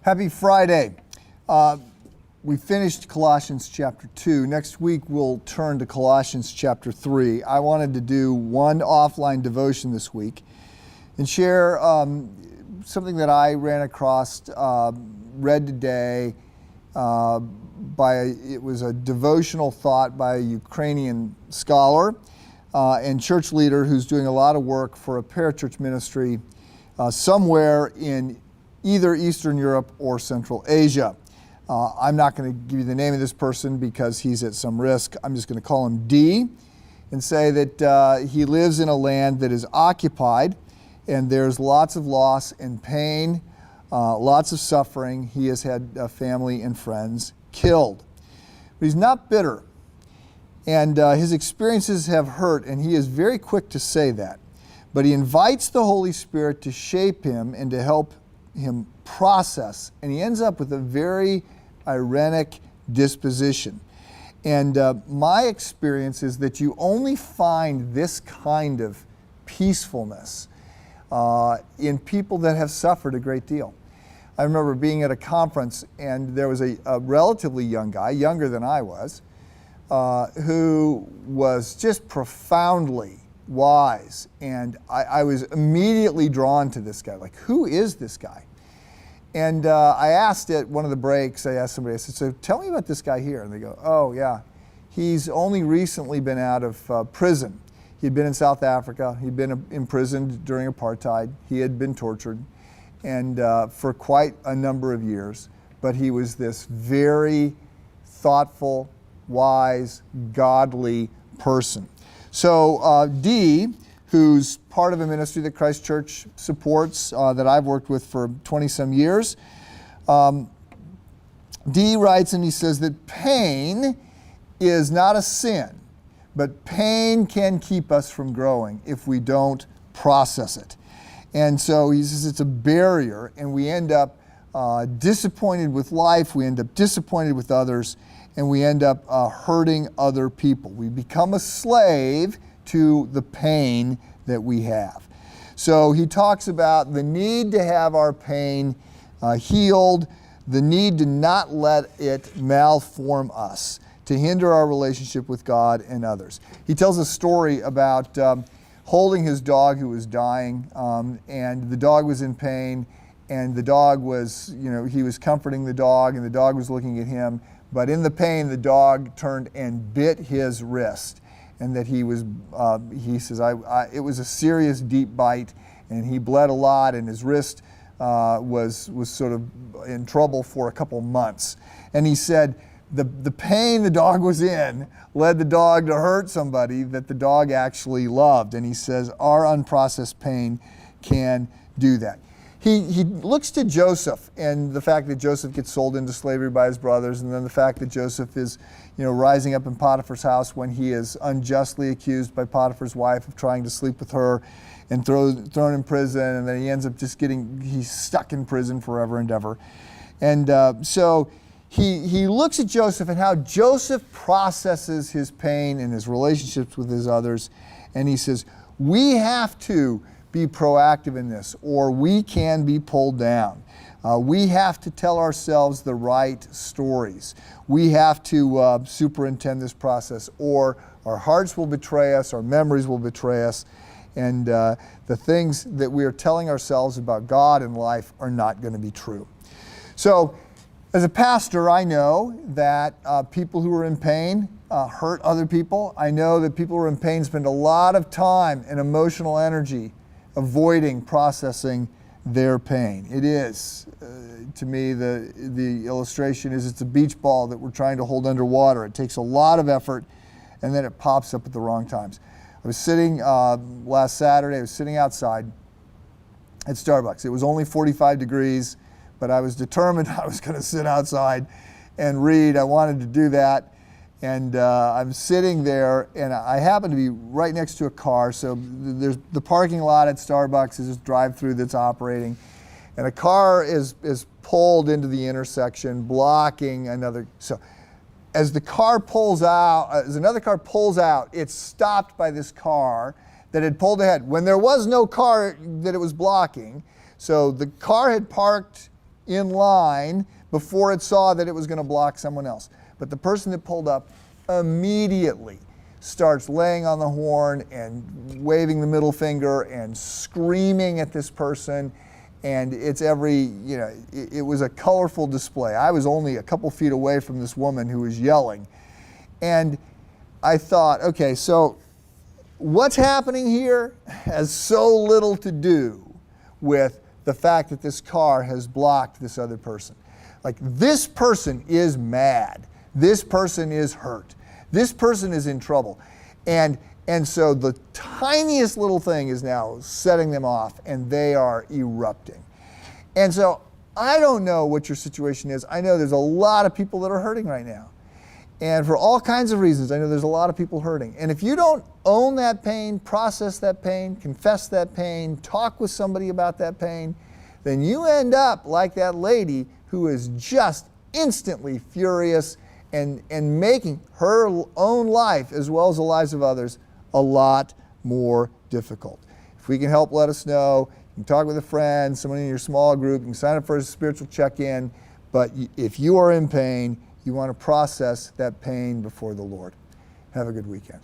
Happy Friday. We finished Colossians chapter 2. Next week we'll turn to Colossians chapter 3. I wanted to do one offline devotion this week and share something that I ran across, read today. It was a devotional thought by a Ukrainian scholar and church leader who's doing a lot of work for a parachurch ministry somewhere in either Eastern Europe or Central Asia. I'm not going to give you the name of this person because he's at some risk. I'm just going to call him D and say that he lives in a land that is occupied and there's lots of loss and pain, lots of suffering. He has had family and friends killed. But he's not bitter. And his experiences have hurt, and he is very quick to say that. But he invites the Holy Spirit to shape him and to help him process, and he ends up with a very ironic disposition. And my experience is that you only find this kind of peacefulness in people that have suffered a great deal. I remember being at a conference, and there was a relatively young guy, younger than I was, who was just profoundly wise, and I was immediately drawn to this guy. Like, who is this guy? And I asked at one of the breaks, I asked somebody, I said, so tell me about this guy here. And they go, oh yeah, he's only recently been out of prison. He'd been in South Africa, he'd been imprisoned during apartheid, he had been tortured, and for quite a number of years, but he was this very thoughtful, wise, godly person. So D, who's part of a ministry that Christ Church supports, that I've worked with for 20-some years, D writes and he says that pain is not a sin, but pain can keep us from growing if we don't process it. And so he says it's a barrier, and we end up disappointed with life, we end up disappointed with others, and we end up hurting other people. We become a slave to the pain that we have. So he talks about the need to have our pain healed, the need to not let it malform us, to hinder our relationship with God and others. He tells a story about holding his dog who was dying, and the dog was in pain, and the dog was, he was comforting the dog, and the dog was looking at him. But in the pain, the dog turned and bit his wrist, and that he says, it was a serious, deep bite, and he bled a lot, and his wrist was sort of in trouble for a couple months. And he said the pain the dog was in led the dog to hurt somebody that the dog actually loved. And he says our unprocessed pain can do that. He looks to Joseph and the fact that Joseph gets sold into slavery by his brothers, and then the fact that Joseph is, rising up in Potiphar's house when he is unjustly accused by Potiphar's wife of trying to sleep with her and thrown in prison, and then he ends up he's stuck in prison forever and ever. And so he looks at Joseph and how Joseph processes his pain and his relationships with his others, and he says, we have to be proactive in this, or we can be pulled down. We have to tell ourselves the right stories. We have to superintend this process, or our hearts will betray us, our memories will betray us, and the things that we are telling ourselves about God and life are not going to be true. So, as a pastor, I know that people who are in pain hurt other people. I know that people who are in pain spend a lot of time and emotional energy avoiding processing their pain. It is, to me, the illustration is it's a beach ball that we're trying to hold underwater. It takes a lot of effort, and then it pops up at the wrong times. I was sitting last Saturday, I was sitting outside at Starbucks. It was only 45 degrees, but I was determined I was going to sit outside and read. I wanted to do that. And I'm sitting there, and I happen to be right next to a car. So there's the parking lot at Starbucks is this drive-through that's operating, and a car is pulled into the intersection, blocking another. So as another car pulls out, it's stopped by this car that had pulled ahead when there was no car that it was blocking. So the car had parked in line before it saw that it was going to block someone else. But the person that pulled up immediately starts laying on the horn and waving the middle finger and screaming at this person. And it's it was a colorful display. I was only a couple feet away from this woman who was yelling. And I thought, okay, so what's happening here has so little to do with the fact that this car has blocked this other person. Like, this person is mad. This person is hurt. This person is in trouble. And so the tiniest little thing is now setting them off, and they are erupting. And so I don't know what your situation is. I know there's a lot of people that are hurting right now. And for all kinds of reasons, I know there's a lot of people hurting. And if you don't own that pain, process that pain, confess that pain, talk with somebody about that pain, then you end up like that lady who is just instantly furious and making her own life, as well as the lives of others, a lot more difficult. If we can help, let us know. You can talk with a friend, someone in your small group. You can sign up for a spiritual check-in. But if you are in pain, you want to process that pain before the Lord. Have a good weekend.